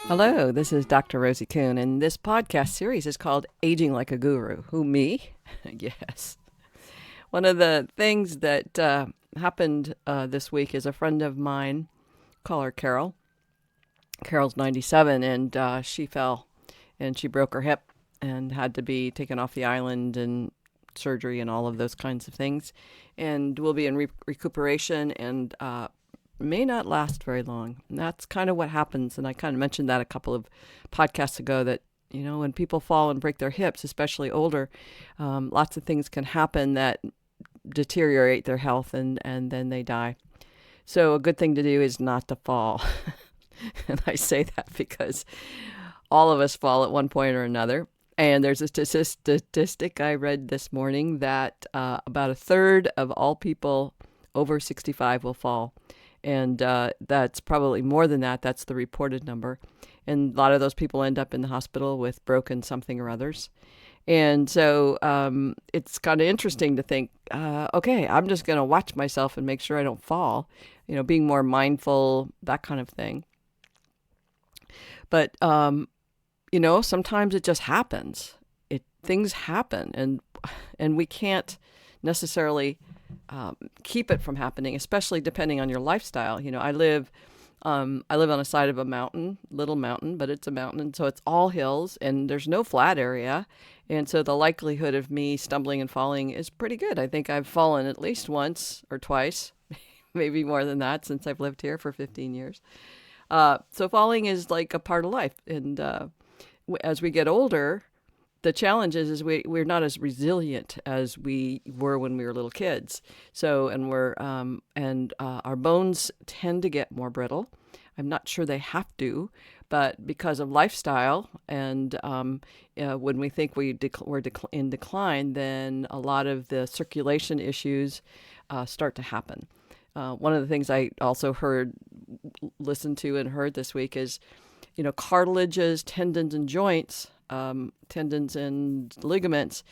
Hello, this is Dr. Rosie Kuhn, and this podcast series is called Aging Like a Guru. Who, me? Yes. One of the things that happened this week is a friend of mine, call her Carol. Carol's 97, and she fell and she broke her hip and had to be taken off the island and surgery and all of those kinds of things. And will be in recuperation and may not last very long. And that's kind of what happens. And I kind of mentioned that a couple of podcasts ago that, when people fall and break their hips, especially older, lots of things can happen that deteriorate their health and then they die. So a good thing to do is not to fall. And I say that because all of us fall at one point or another. And there's a statistic I read this morning that about a third of all people over 65 will fall. And that's probably more than that. That's the reported number. And a lot of those people end up in the hospital with broken something or others. And so it's kind of interesting to think, okay, I'm just going to watch myself and make sure I don't fall, being more mindful, that kind of thing. But, sometimes it just happens. Things happen and we can't necessarily keep it from happening, especially depending on your lifestyle. I live on a side of a mountain, little mountain, but it's a mountain, and so it's all hills, and there's no flat area, and so the likelihood of me stumbling and falling is pretty good. I think I've fallen at least once or twice, maybe more than that, since I've lived here for 15 years. So falling is like a part of life, and as we get older, the challenge is we're not as resilient as we were when we were little kids. So, and our bones tend to get more brittle. I'm not sure they have to, but because of lifestyle and when we think we're in decline, then a lot of the circulation issues start to happen. One of the things I also listened to and heard this week is, cartilages, tendons, and joints, tendons and ligaments,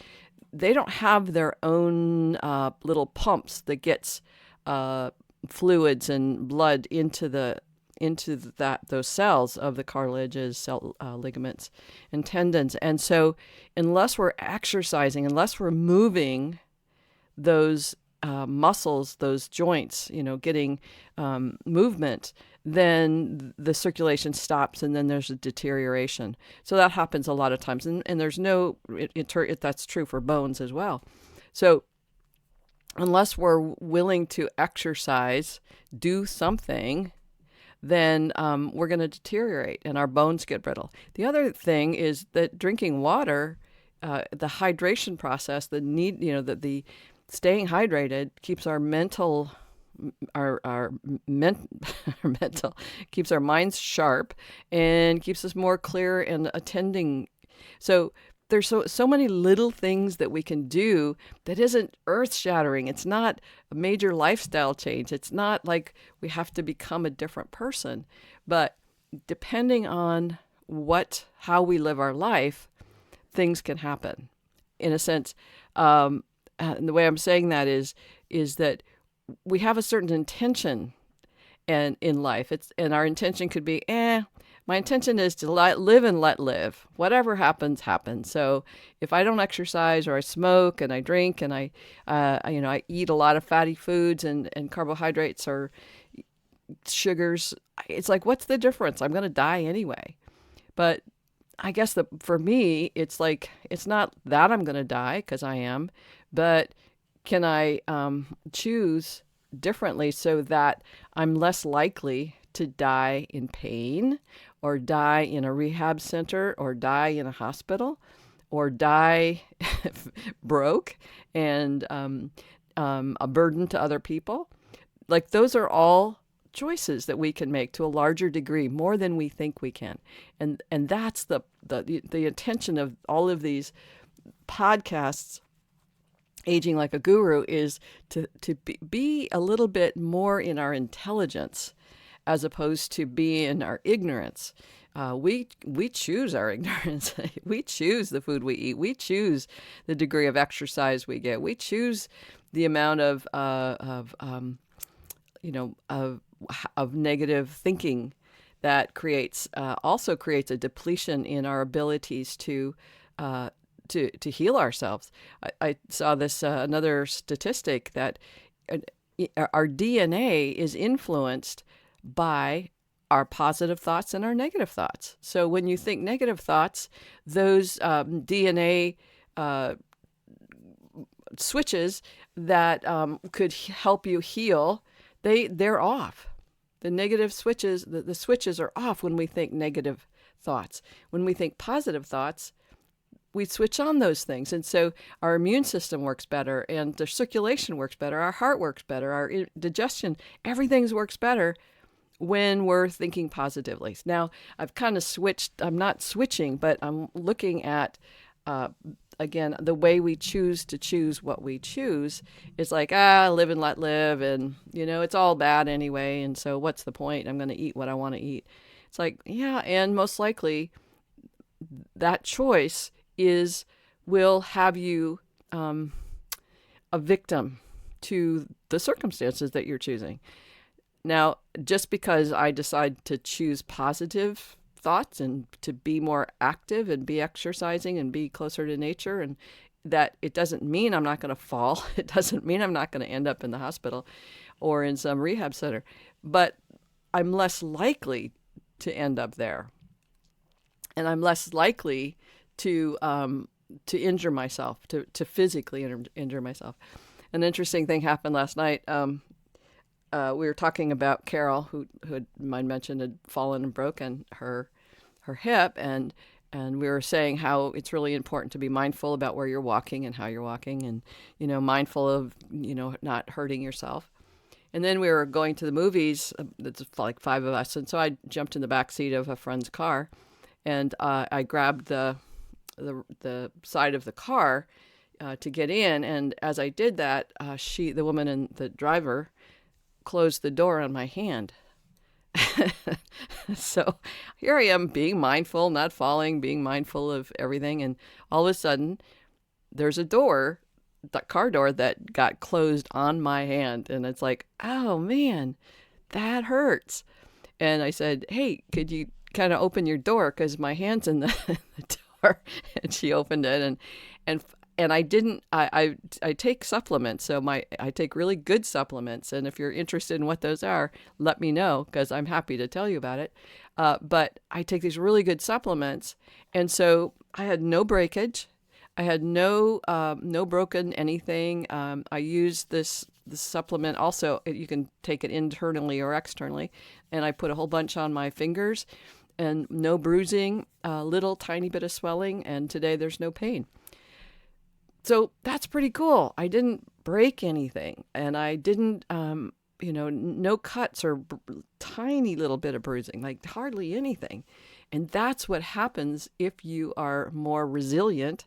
they don't have their own little pumps that gets fluids and blood into those cells of the cartilages, ligaments, and tendons. And so, unless we're exercising, unless we're moving those muscles, those joints, getting movement, then the circulation stops and then there's a deterioration. So that happens a lot of times. And there's that's true for bones as well. So unless we're willing to exercise, do something, then we're going to deteriorate and our bones get brittle. The other thing is that drinking water, the hydration process, the staying hydrated keeps our mental keeps our minds sharp and keeps us more clear and attending. So there's so many little things that we can do that isn't earth-shattering. It's not a major lifestyle change. It's not like we have to become a different person. But depending on how we live our life, things can happen. In a sense, and the way I'm saying that is that we have a certain intention in life. And our intention could be, my intention is to live and let live. Whatever happens, happens. So if I don't exercise or I smoke and I drink and I eat a lot of fatty foods and carbohydrates or sugars, it's like, what's the difference? I'm going to die anyway. But I guess for me, it's like, it's not that I'm going to die, because I am, but can I choose differently so that I'm less likely to die in pain or die in a rehab center or die in a hospital or die broke and a burden to other people? Like, those are all choices that we can make to a larger degree, more than we think we can. And that's the intention of all of these podcasts. Aging Like a Guru is to be a little bit more in our intelligence as opposed to be in our ignorance. We choose our ignorance. We choose the food we eat. We choose the degree of exercise we get. We choose the amount of negative thinking that creates also creates a depletion in our abilities uh, to heal ourselves. I saw this another statistic that uh, our DNA is influenced by our positive thoughts and our negative thoughts. So when you think negative thoughts, those DNA switches that could help you heal, they're off. The negative switches, the switches are off when we think negative thoughts. When we think positive thoughts, we switch on those things. And so our immune system works better, and the circulation works better, our heart works better, our digestion, everything works better when we're thinking positively. Now, I've kind of switched, I'm not switching, but I'm looking at, again, the way we choose to choose what we choose is like, live and let live. And, it's all bad anyway. And so what's the point? I'm going to eat what I want to eat. It's like, yeah. And most likely that choice will have you a victim to the circumstances that you're choosing. Now, just because I decide to choose positive thoughts and to be more active and be exercising and be closer to nature, and that it doesn't mean I'm not going to fall. It doesn't mean I'm not going to end up in the hospital or in some rehab center, but I'm less likely to end up there. And I'm less likely to injure myself, to physically injure myself. An interesting thing happened last night. We were talking about Carol, who I mentioned had fallen and broken her hip, and we were saying how it's really important to be mindful about where you're walking and how you're walking, and mindful of not hurting yourself. And then we were going to the movies. It's like 5 of us, and so I jumped in the back seat of a friend's car, and I grabbed the side of the car to get in, and as I did that, the woman and the driver closed the door on my hand. So here I am being mindful, not falling, being mindful of everything. And all of a sudden there's a door, the car door, that got closed on my hand. And it's like, oh man, that hurts. And I said, hey, could you kind of open your door? 'Cause my hand's in the door. And she opened it, and I didn't, I take supplements. So I take really good supplements. And if you're interested in what those are, let me know, because I'm happy to tell you about it. But I take these really good supplements. And so I had no breakage. I had no broken anything. I use this supplement also. You can take it internally or externally. And I put a whole bunch on my fingers, and no bruising, a little tiny bit of swelling. And today there's no pain. So that's pretty cool. I didn't break anything, and I didn't, no cuts or tiny little bit of bruising, like hardly anything. And that's what happens if you are more resilient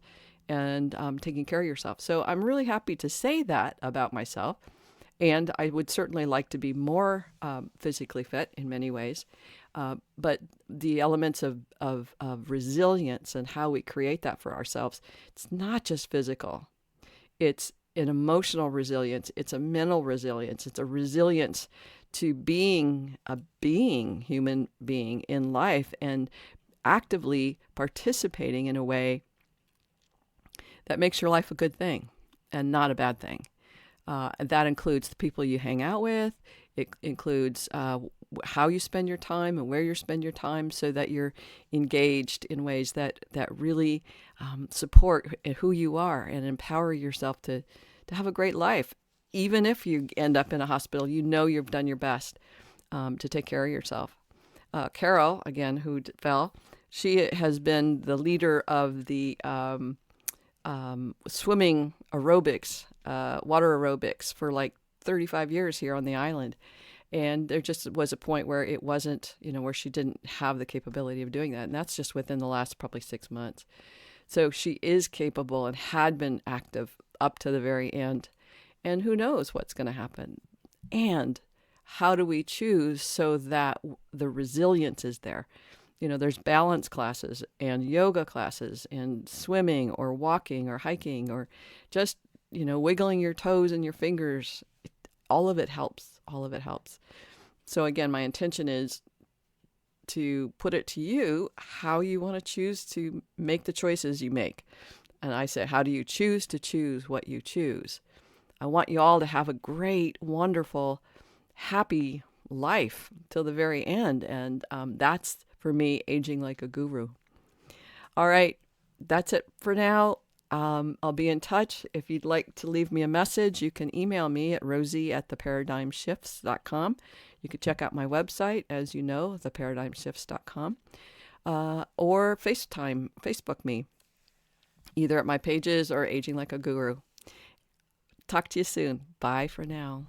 and taking care of yourself. So I'm really happy to say that about myself. And I would certainly like to be more physically fit in many ways. But the elements of resilience and how we create that for ourselves, it's not just physical. It's an emotional resilience. It's a mental resilience. It's a resilience to being a human being in life, and actively participating in a way that makes your life a good thing and not a bad thing. And that includes the people you hang out with. It includes how you spend your time and where you spend your time, so that you're engaged in ways that really support who you are and empower yourself to have a great life. Even if you end up in a hospital, you've done your best to take care of yourself. Carol, again, who fell, she has been the leader of the swimming aerobics, water aerobics, for like 35 years here on the island. And there just was a point where it wasn't, where she didn't have the capability of doing that. And that's just within the last probably 6 months. So she is capable and had been active up to the very end. And who knows what's going to happen. And how do we choose so that the resilience is there? There's balance classes and yoga classes and swimming or walking or hiking or just, wiggling your toes and your fingers. All of it helps. All of it helps. So again, my intention is to put it to you how you want to choose to make the choices you make. And I say, how do you choose to choose what you choose? I want you all to have a great, wonderful, happy life till the very end. And that's, for me, aging like a guru. All right, that's it for now. I'll be in touch. If you'd like to leave me a message, you can email me at rosie@theparadigmshifts.com. You can check out my website, as you know, theparadigmshifts.com, or Facebook me, either at my pages or Aging Like a Guru. Talk to you soon. Bye for now.